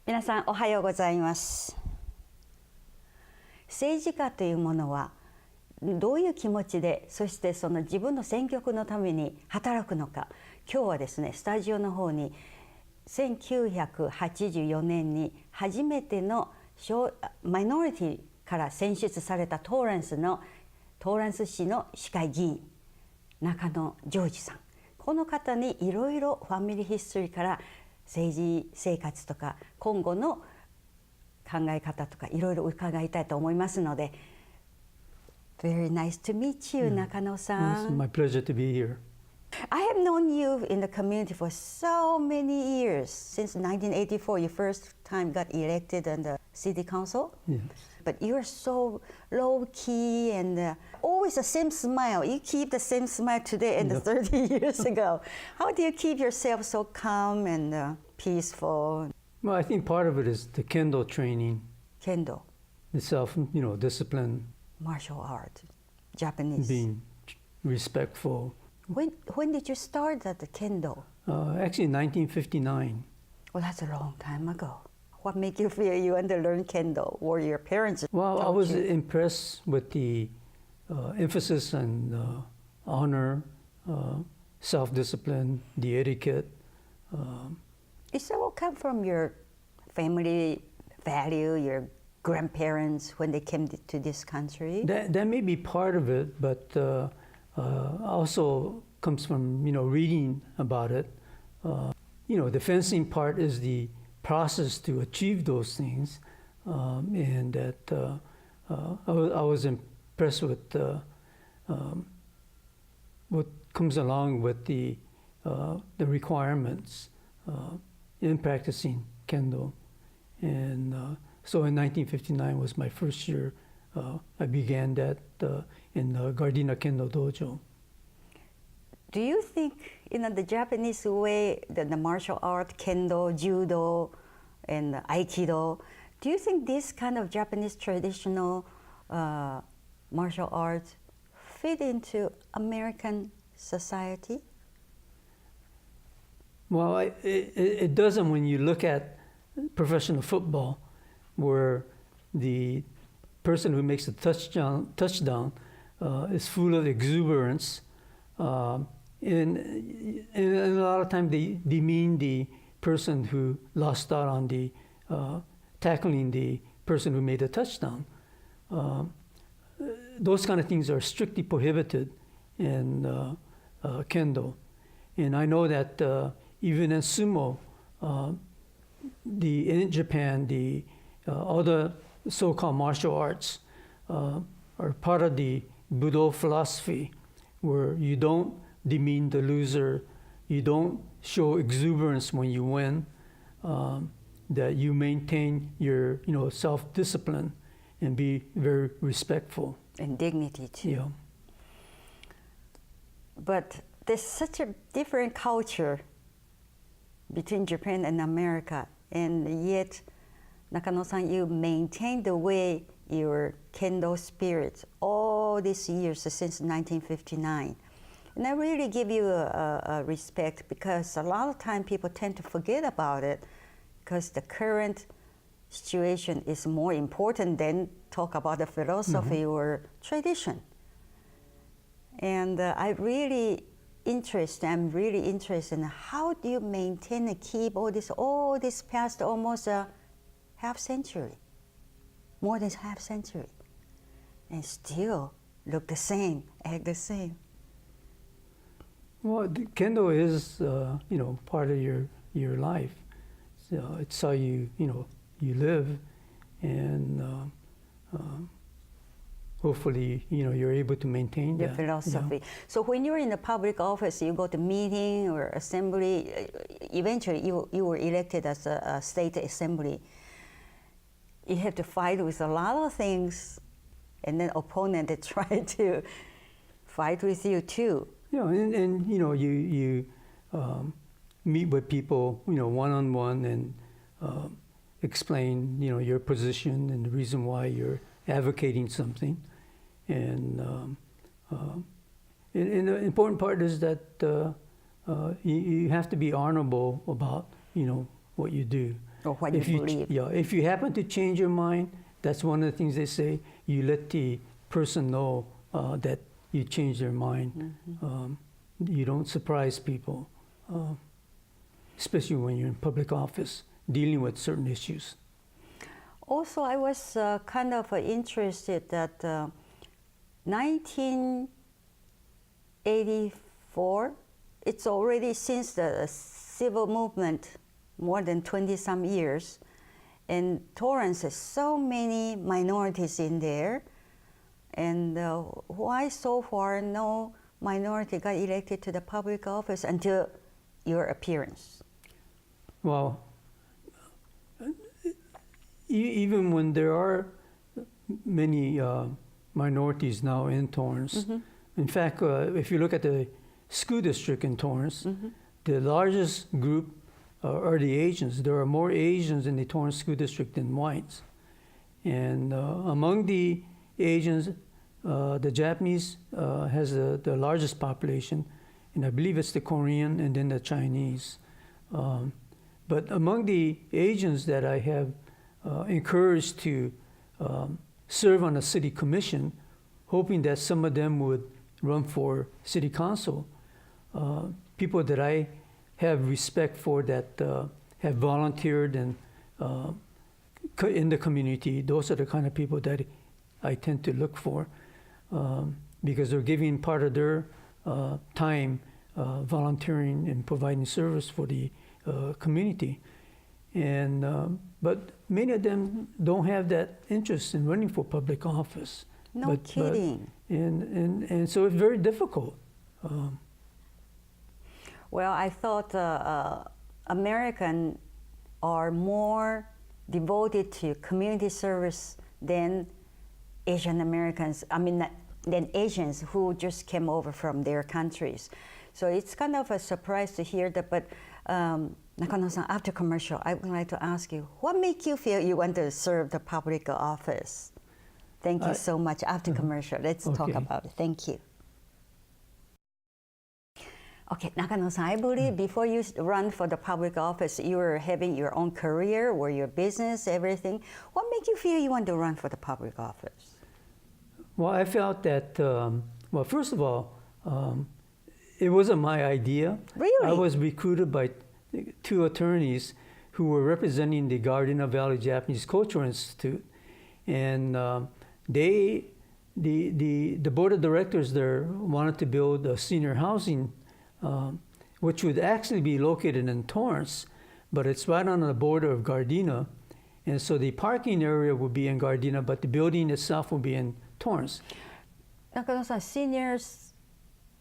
皆さんおはようございます。政治家というものはどういう気持ちで、そしてその自分の選挙区のために働くのか。今日はですね、スタジオの方に1984年に初めてのマイノリティから選出されたトーランス市の市会議員、中野ジョージさん。この方にいろいろファミリーヒストリーから政治生活とか今後の考え方とかいろいろ伺いたいと思いますので。Very nice to meet you, Nakano-san. It's my pleasure to be here. I have known you in the community for so many years. Since 1984, you first time got elected on the city council. Yes. But you're so low-key and always the same smile. You keep the same smile today and 30 years ago. How do you keep yourself so calm and peaceful? Well, I think part of it is the Kendo training. Kendo. The self-discipline. Martial art. Japanese. Being respectful. When did you start at the Kendo? Actually, in 1959. Well, that's a long time ago. What made you feel you want to learn Kendo? Were your parents? Well, I was impressed with the emphasis on honor, self-discipline, the etiquette. Is that all come from your family value, your grandparents when they came to this country? That may be part of it, but also comes from reading about it. The fencing part is the process to achieve those things, and that I was impressed with what comes along with the requirements in practicing Kendo. And so in 1959 was my first year. I began that in the Gardena Kendo Dojo. Do you think, the Japanese way, the martial art, Kendo, Judo, and Aikido, do you think this kind of Japanese traditional martial arts fit into American society? Well, it doesn't when you look at professional football, where the person who makes the touchdown is full of exuberance. And a lot of times they demean the person who lost out on the tackling the person who made the touchdown. Those kind of things are strictly prohibited in Kendo. And I know that even in sumo, in Japan, other so-called martial arts are part of the Budo philosophy, where you don't demean the loser, you don't show exuberance when you win, that you maintain your self-discipline and be very respectful. And dignity too. Yeah. But there's such a different culture between Japan and America, and yet, Nakano-san, you maintain the way your Kendo spirit all these years since 1959. And I really give you a respect, because a lot of time people tend to forget about it because the current situation is more important than talk about the philosophy or tradition. And I'm really interested in how do you maintain and keep all this past almost a half century, more than half century, and still look the same, act the same. Well, Kendo is part of your life. So it's how you live, and hopefully you're able to maintain the that philosophy. So when you're in the public office, you go to meeting or assembly. Eventually, you were elected as a state assembly. You have to fight with a lot of things, and then opponent that try to fight with you too. And you meet with people one-on-one and explain your position and the reason why you're advocating something. And the important part is that you have to be honorable about what you do. Or what you believe. Yeah, if you happen to change your mind, that's one of the things they say. You let the person know that you changed their mind. You don't surprise people, especially when you're in public office dealing with certain issues. Also, I was kind of interested that 1984, it's already since the civil movement, more than 20-some years, and Torrance has so many minorities in there, and why so far no minority got elected to the public office until your appearance? Well, even when there are many minorities now in Torrance, in fact, if you look at the school district in Torrance, the largest group are the Asians. There are more Asians in the Torrance School District than whites. And among the Asians, the Japanese has the largest population, and I believe it's the Korean and then the Chinese. But among the Asians that I have encouraged to serve on a city commission, hoping that some of them would run for city council, people that I have respect for that have volunteered and in the community, those are the kind of people that I tend to look for because they're giving part of their time volunteering and providing service for the community. And but many of them don't have that interest in running for public office. No kidding. And so it's very difficult. Well, I thought Americans are more devoted to community service than Asian Americans, than Asians who just came over from their countries. So it's kind of a surprise to hear that, but Nakano-san, after commercial, I would like to ask you, what made you feel you want to serve the public office? Thank you so much. After commercial, let's talk about it. Thank you. Okay, Nakano-san, I believe before you run for the public office, you were having your own career or your business, everything. What made you feel you want to run for the public office? Well, I felt that, well, first of all, it wasn't my idea. Really? I was recruited by two attorneys who were representing the Gardena Valley Japanese Cultural Institute. And the board of directors there wanted to build a senior housing which would actually be located in Torrance, but it's right on the border of Gardena. And so the parking area would be in Gardena, but the building itself will be in Torrance. Nakano-san, seniors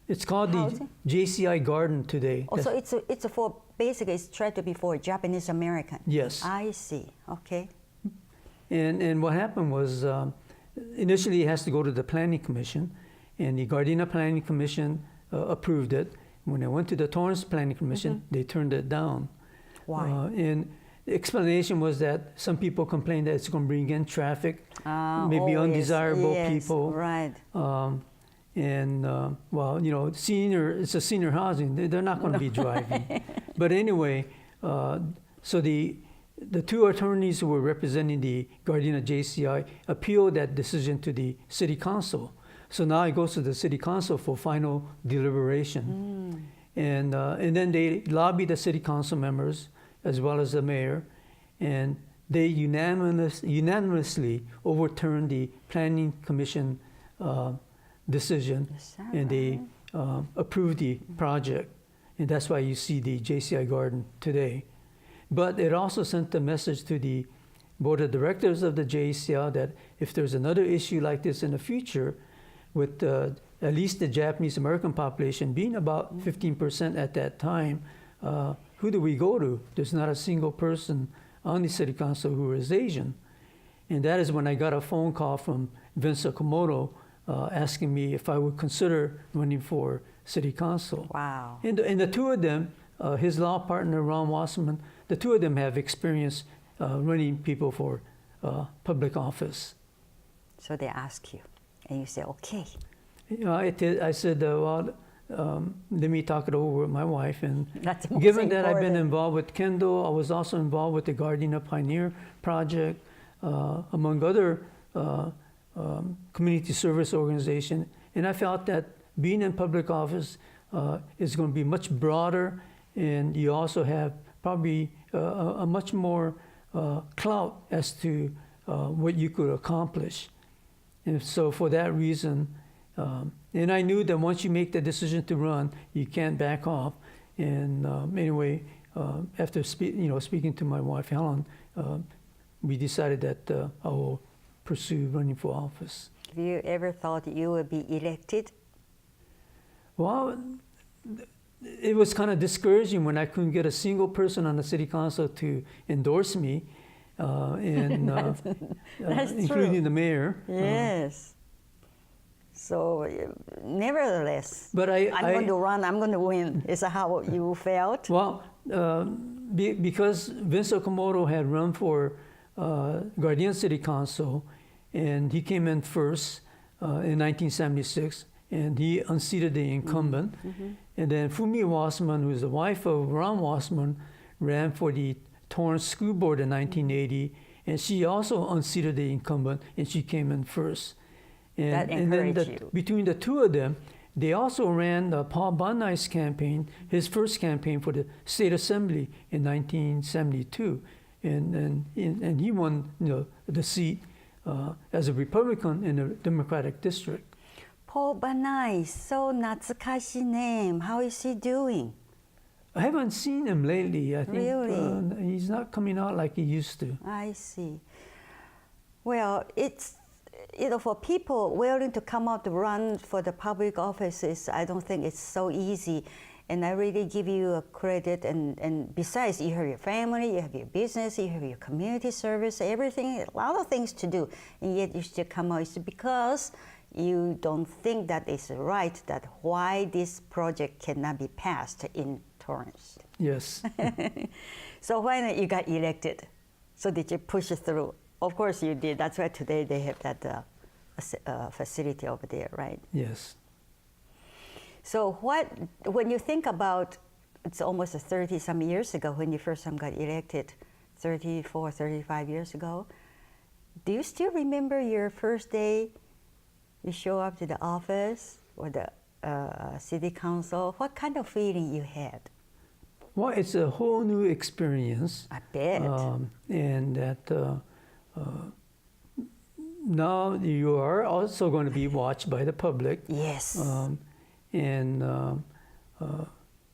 It's called housing? The JCI Garden today. Oh, so it's for, basically it's tried to be for Japanese American. Yes. I see, okay. And what happened was, initially it has to go to the Planning Commission, and the Gardena Planning Commission approved it. When I went to the Torrance Planning Commission, they turned it down. Why? And the explanation was that some people complained that it's going to bring in traffic, maybe undesirable people. Right. Well, you know, it's a senior housing. They're not going to be driving. But anyway, so the two attorneys who were representing the Gardena JCI appealed that decision to the city council. So now it goes to the city council for final deliberation. And then they lobbied the city council members as well as the mayor, and they unanimously overturned the planning commission decision, and they approved the project. And that's why you see the JCI Garden today. But it also sent a message to the board of directors of the JCI that if there's another issue like this in the future, with at least the Japanese American population being about 15% at that time, who do we go to? There's not a single person on the city council who is Asian. And that is when I got a phone call from Vince Okamoto asking me if I would consider running for city council. Wow. And the two of them, his law partner, Ron Wasserman, the two of them have experience running people for public office. So they ask you, and you say, okay. You know, I said, well, let me talk it over with my wife. And That's most given that I've been important. involved with Kendo, I was also involved with the Gardena Pioneer Project, among other community service organizations. And I felt that being in public office is going to be much broader, and you also have probably a much more clout as to what you could accomplish. And so for that reason, and I knew that once you make the decision to run, you can't back off. And anyway, after speaking to my wife Helen, we decided that I will pursue running for office. Have you ever thought you would be elected? Well, it was kind of discouraging when I couldn't get a single person on the city council to endorse me, and That's including true. the mayor. Yes. So, nevertheless, But I'm going to run, I'm going to win. Is that how you felt? Well, because Vince Okamoto had run for Guardian City Council, and he came in first in 1976, and he unseated the incumbent. Mm-hmm. And then Fumi Wasserman, who's the wife of Ron Wasserman, ran for the Torrance School Board in 1980, and she also unseated the incumbent, and she came in first. That encouraged you. Between the two of them, they also ran Paul Bonai's campaign, his first campaign for the State Assembly in 1972, and he won the seat as a Republican in the Democratic district. Paul Banai, so natsukashi name. How is he doing? I haven't seen him lately. I think Really? he's not coming out like he used to. I see. Well, it's, for people willing to come out to run for the public offices, I don't think it's so easy. And I really give you a credit. And besides, you have your family, you have your business, you have your community service, everything, a lot of things to do. And yet you still come out. It's because you don't think that it's right, that why this project cannot be passed in Torrance. Yes. So why not you got elected? So did you push it through? Of course you did. That's why today they have that facility over there, right? Yes. So when you think about, it's almost 30-some years ago when you first time got elected, 34, 35 years ago, do you still remember your first day you show up to the office or the city council? What kind of feeling you had? Well, it's a whole new experience. I bet. And that now you are also going to be watched by the public. Yes. And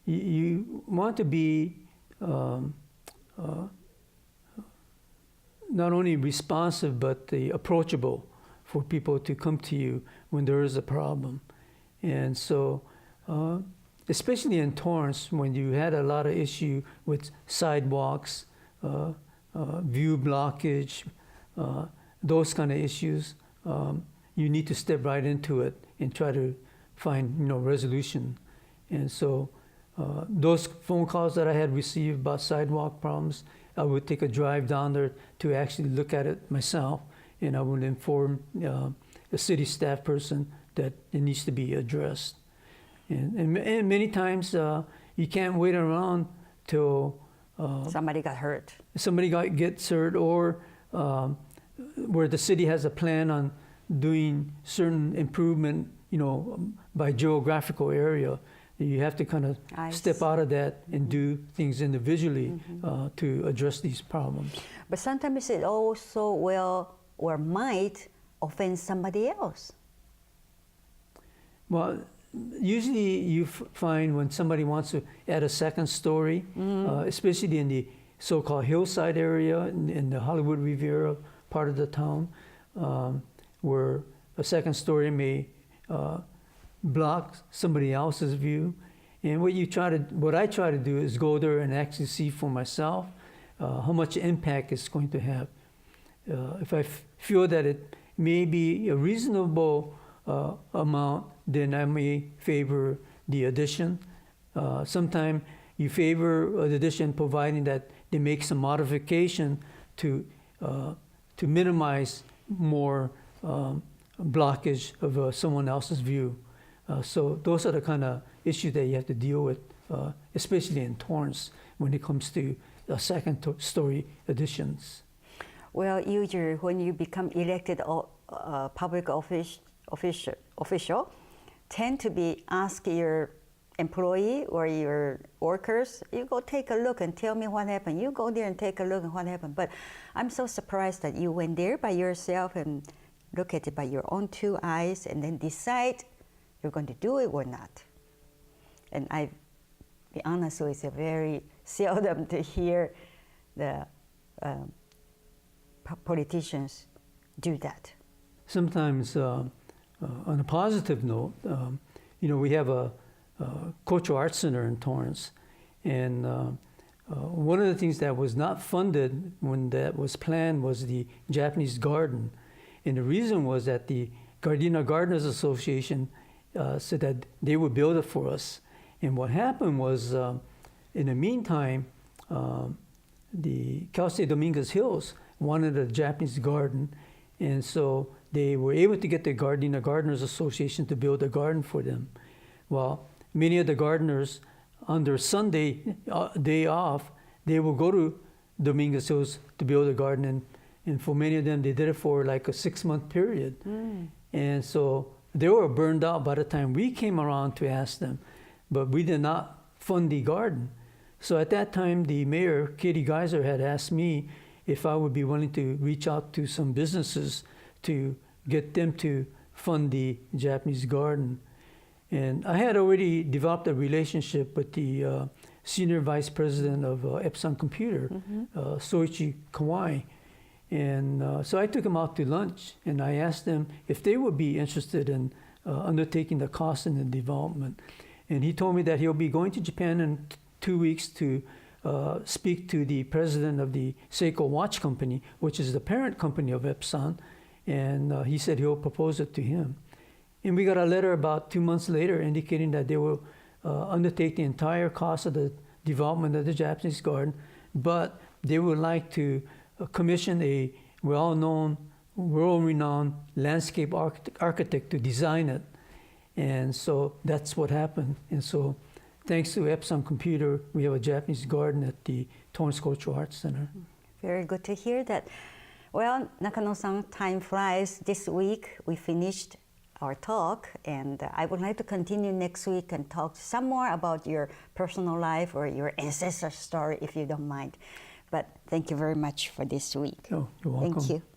you want to be not only responsive but approachable for people to come to you when there is a problem. And so, especially in Torrance, when you had a lot of issue with sidewalks, view blockage, those kind of issues, you need to step right into it and try to find resolution. And so those phone calls that I had received about sidewalk problems, I would take a drive down there to actually look at it myself, and I would inform the city staff person that it needs to be addressed. And many times you can't wait around till Somebody got hurt. somebody gets hurt, or where the city has a plan on doing certain improvement, by geographical area. You have to kind of step out of that and do things individually to address these problems. But sometimes it also will or might offend somebody else. Well, usually you find when somebody wants to add a second story, especially in the so-called hillside area in the Hollywood Riviera part of the town, where a second story may block somebody else's view. And what I try to do is go there and actually see for myself how much impact it's going to have. If I feel that it may be a reasonable amount, then I may favor the addition. Sometimes you favor the addition providing that they make some modification to minimize more blockage of someone else's view. So those are the kind of issues that you have to deal with, especially in Torrance when it comes to second-story additions. Well, usually when you become elected public official, tend to be ask your employee or your workers, you go take a look and tell me what happened. You go there and take a look at what happened. But I'm so surprised that you went there by yourself and look at it by your own two eyes and then decide you're going to do it or not. And I be honest, so it's a very seldom to hear the politicians do that. Sometimes, on a positive note, we have a cultural arts center in Torrance, and one of the things that was not funded when that was planned was the Japanese garden, and the reason was that the Gardena Gardeners Association said that they would build it for us. And what happened was, in the meantime, the Cal State Dominguez Hills wanted a Japanese garden, and so they were able to get the Gardena Gardeners Association to build a garden for them. Well, many of the gardeners, on their Sunday day off, they will go to Dominguez Hills to build a garden, and for many of them, they did it for like a 6-month period. And so they were burned out by the time we came around to ask them, but we did not fund the garden. So at that time, the mayor, Katie Geiser, had asked me if I would be willing to reach out to some businesses to get them to fund the Japanese garden. And I had already developed a relationship with the senior vice president of Epson Computer, Soichi Kawai. And so I took him out to lunch, and I asked them if they would be interested in undertaking the cost and the development. And he told me that he'll be going to Japan in 2 weeks to speak to the president of the Seiko Watch Company, which is the parent company of Epson, and he said he'll propose it to him. And we got a letter about 2 months later indicating that they will undertake the entire cost of the development of the Japanese garden, but they would like to commission a well-known, world-renowned landscape architect to design it. And so that's what happened. And so thanks to Epson Computer, we have a Japanese garden at the Torrance Cultural Arts Center. Very good to hear that. Well, Nakano-san, time flies. This week we finished our talk, and I would like to continue next week and talk some more about your personal life or your ancestor story, if you don't mind. But thank you very much for this week. Oh, you're welcome. Thank you.